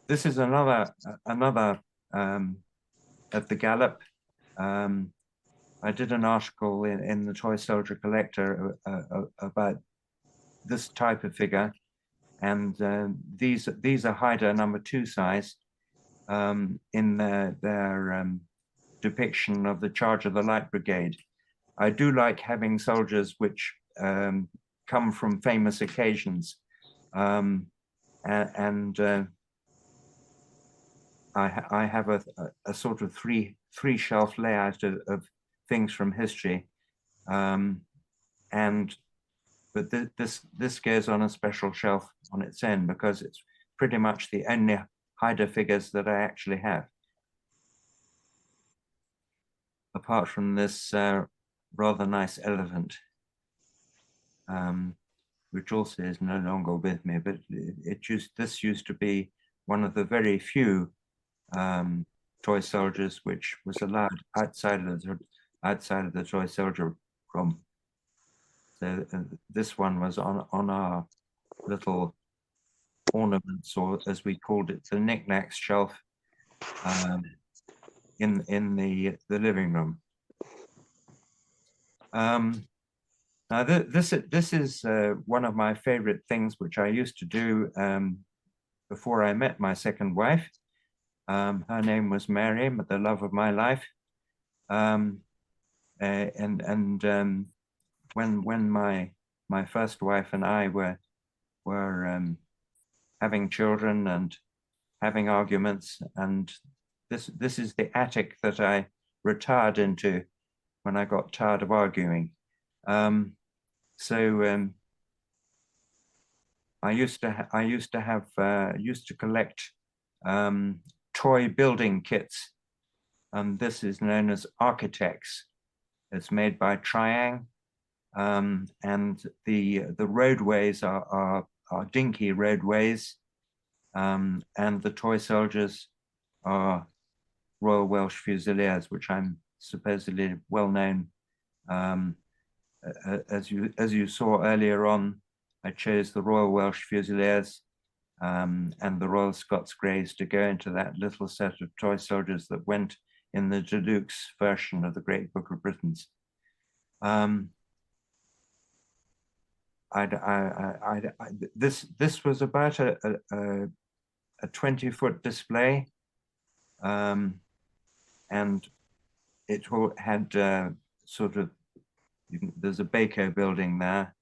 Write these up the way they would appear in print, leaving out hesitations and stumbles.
This is another of the Gallop. I did an article in the Toy Soldier Collector about this type of figure, and these are Haida #2 size in their depiction of the Charge of the Light Brigade. I do like having soldiers which come from famous occasions, and I have a sort of three shelf layout of things from history, but this goes on a special shelf on its own because it's pretty much the only Haida figures that I actually have, apart from this rather nice elephant, which also is no longer with me. But this used to be one of the very few toy soldiers which was allowed outside of the toy soldier room. So this one was on our little ornaments, or as we called it, the knickknacks shelf in the living room. Now this is one of my favorite things which I used to do before I met my second wife. Her name was Mary, the love of my life. When my first wife and I were having children and having arguments, and this is the attic that I retired into when I got tired of arguing. I used to collect toy building kits, and this is known as Architects. It's made by Triang, and the roadways are dinky roadways, and the toy soldiers are Royal Welsh Fusiliers, which I'm supposedly well known. As you saw earlier on, I chose the Royal Welsh Fusiliers and the Royal Scots Greys to go into that little set of toy soldiers that went in the deluxe version of the Great Book of Britons. This was about a 20-foot display, and it had sort of, there's a Baco building there,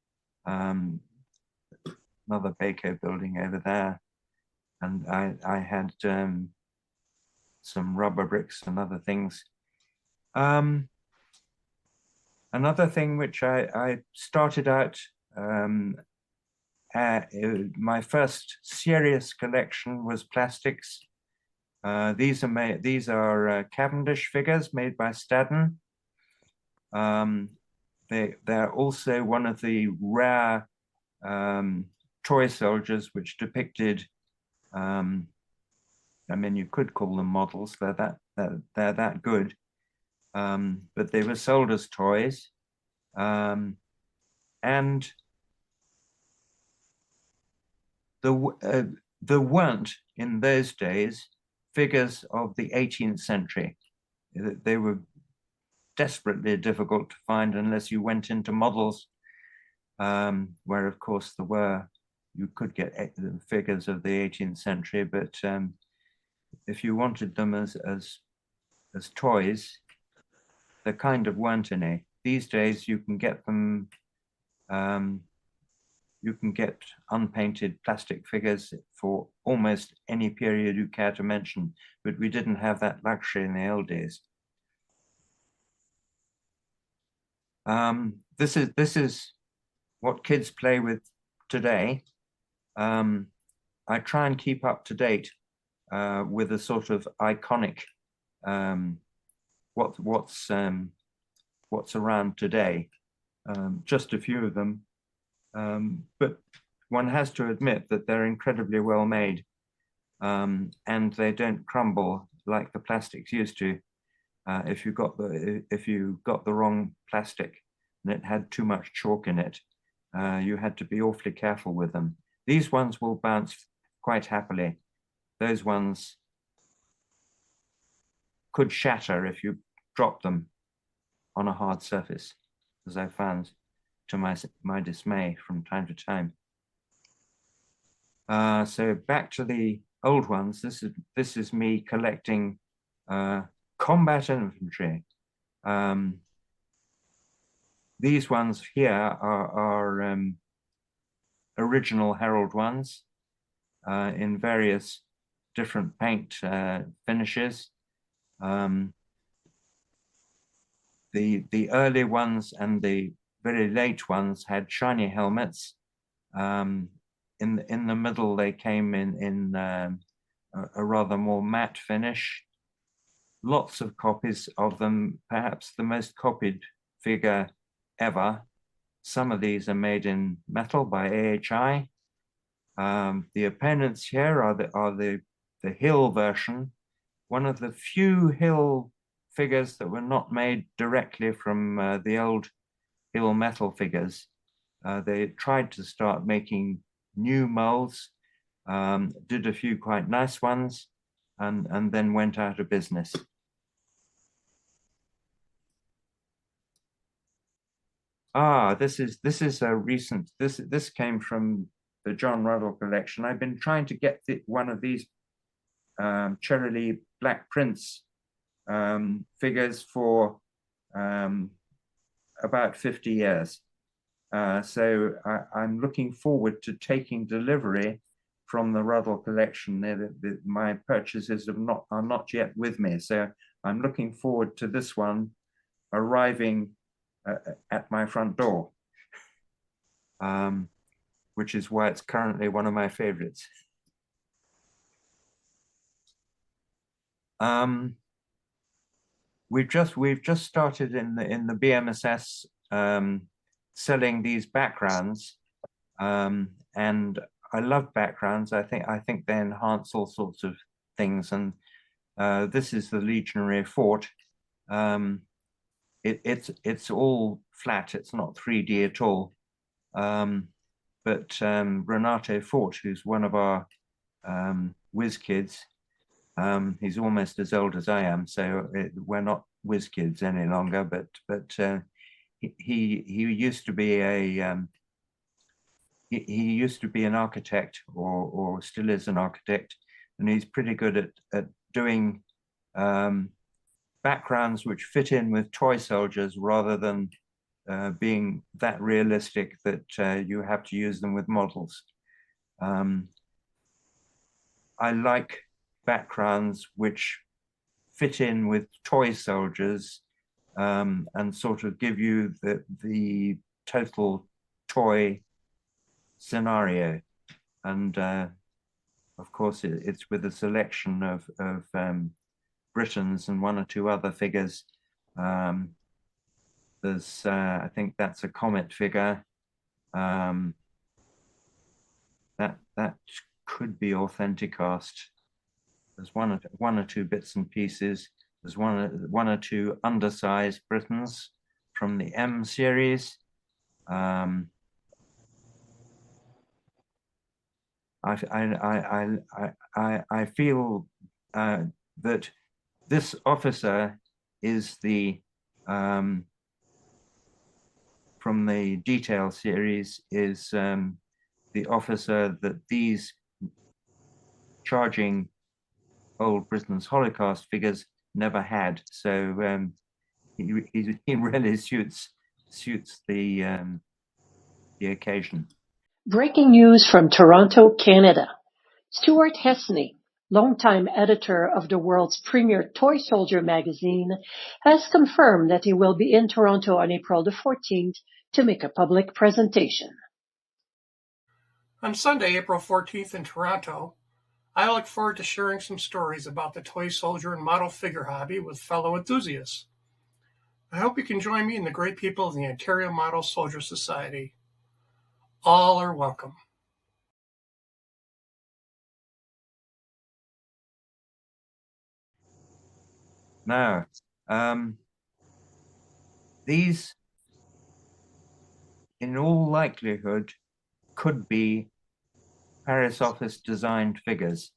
another Baco building over there, and I had some rubber bricks and other things. Another thing which I started out, my first serious collection was plastics. These are Cavendish figures made by Stadden. They're also one of the rare toy soldiers which depicted, I mean, you could call them models. They're that good, but they were sold as toys, and there weren't in those days figures of the 18th century. They were desperately difficult to find unless you went into models, where of course you could get figures of the 18th century, but if you wanted them as toys, there kind of weren't any. These days you can get them, you can get unpainted plastic figures for almost any period you care to mention, but we didn't have that luxury in the old days. This is what kids play with today. I try and keep up to date with a sort of iconic what's around today. Just a few of them, but one has to admit that they're incredibly well made, and they don't crumble like the plastics used to. If you got the wrong plastic and it had too much chalk in it, you had to be awfully careful with them. These ones will bounce quite happily. those ones could shatter if you drop them on a hard surface, as I found to my dismay from time to time. So back to the old ones. This is me collecting combat infantry. These ones here are original Herald ones in various different paint finishes. The early ones and the very late ones had shiny helmets. In the middle, they came in a rather more matte finish. Lots of copies of them, perhaps the most copied figure ever. Some of these are made in metal by AHI. The opponents here are the Hill version, one of the few Hill figures that were not made directly from the old Hill metal figures. They tried to start making new molds, did a few quite nice ones, and then went out of business. This is a recent. This came from the John Ruddle collection. I've been trying to get one of these Cherry Black Prince figures for about 50 years. So I'm looking forward to taking delivery from the Ruddle collection. My purchases are not yet with me, so I'm looking forward to this one arriving at my front door, which is why it's currently one of my favorites. We've just started in the BMSS selling these backgrounds, and I love backgrounds. I think they enhance all sorts of things. And this is the Legionary Fort. It's all flat. It's not 3D at all. But Renato Fort, who's one of our whiz kids, he's almost as old as I am, so we're not whiz kids any longer. But he used to be he used to be an architect, or still is an architect, and he's pretty good at doing backgrounds which fit in with toy soldiers rather than being that realistic that you have to use them with models. I like backgrounds which fit in with toy soldiers and sort of give you the total toy scenario. And of course, it's with a selection of Britons and one or two other figures. There's, I think that's a Comet figure. That could be Authenticast. There's one or two bits and pieces. There's one or two undersized Britons from the M series. I feel that this officer is the from the Detail series is the officer that these charging old Britain's Holocaust figures never had. So he really suits the occasion. Breaking news from Toronto, Canada. Stuart Hesney, longtime editor of the world's premier Toy Soldier magazine, has confirmed that he will be in Toronto on April the 14th to make a public presentation. On Sunday, April 14th in Toronto, I look forward to sharing some stories about the toy soldier and model figure hobby with fellow enthusiasts. I hope you can join me and the great people of the Ontario Model Soldier Society. All are welcome. Now, these, in all likelihood, could be Paris office designed figures.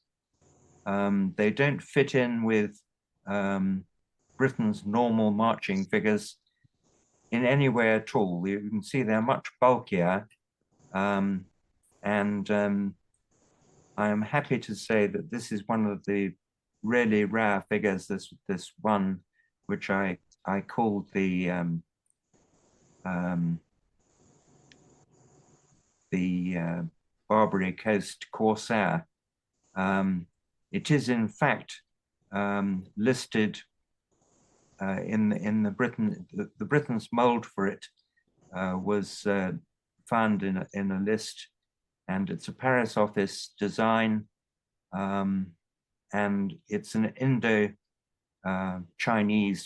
They don't fit in with Britain's normal marching figures in any way at all. You can see they're much bulkier, and I am happy to say that this is one of the really rare figures. This one, which I called the Barbary Coast Corsair. It is in fact listed in the Britain's mold for it was found in a list, and it's a Paris office design, and it's an Indo-Chinese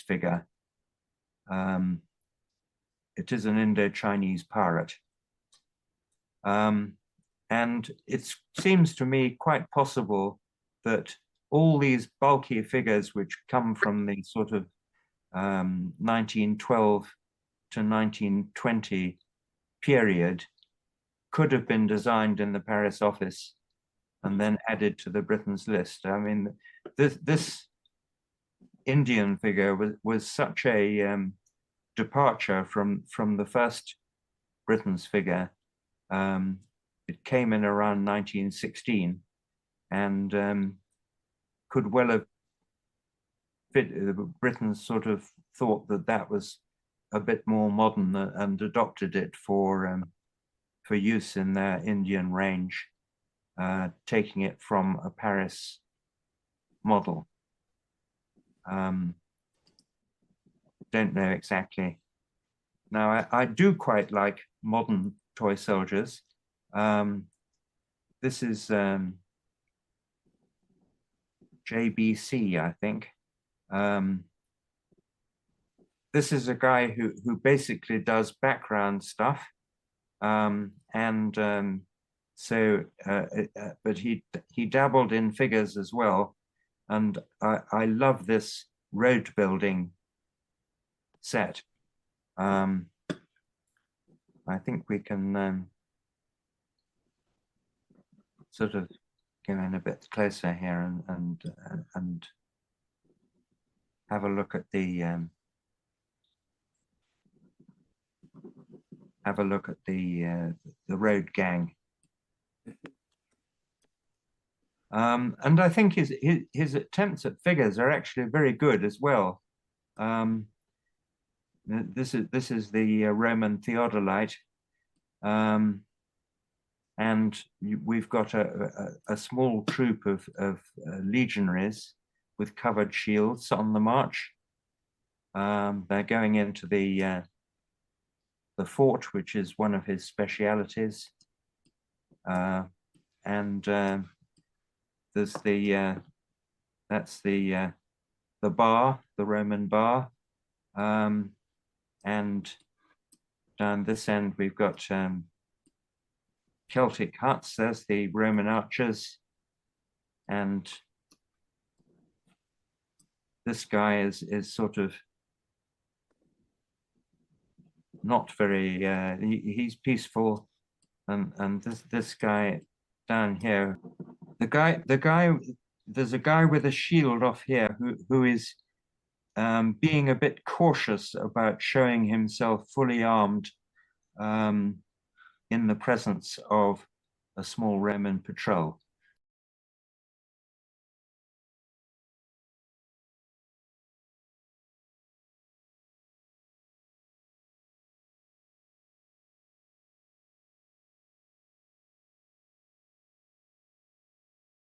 figure. It is an Indo-Chinese pirate. And it seems to me quite possible that all these bulky figures which come from the sort of 1912 to 1920 period could have been designed in the Paris office and then added to the Britain's list. I mean, this Indian figure was such a departure from the first Britain's figure. It came in around 1916 and could well have fit. Britain sort of thought that was a bit more modern and adopted it for use in their Indian range, taking it from a Paris model. Don't know exactly. Now, I do quite like modern toy soldiers. This is JBC, I think. This is a guy who basically does background stuff, but he dabbled in figures as well, and I love this road building set. I think we can sort of get in a bit closer here and have a look at the road gang. And I think his attempts at figures are actually very good as well. This is the Roman theodolite, and we've got a small troop of legionaries with covered shields on the march. They're going into the fort, which is one of his specialities, and there's that's the bar, the Roman bar, and down this end we've got Celtic huts. There's the Roman archers, and this guy is sort of not very. He's peaceful, and this guy down here, there's a guy with a shield off here who is being a bit cautious about showing himself fully armed in the presence of a small Roman patrol.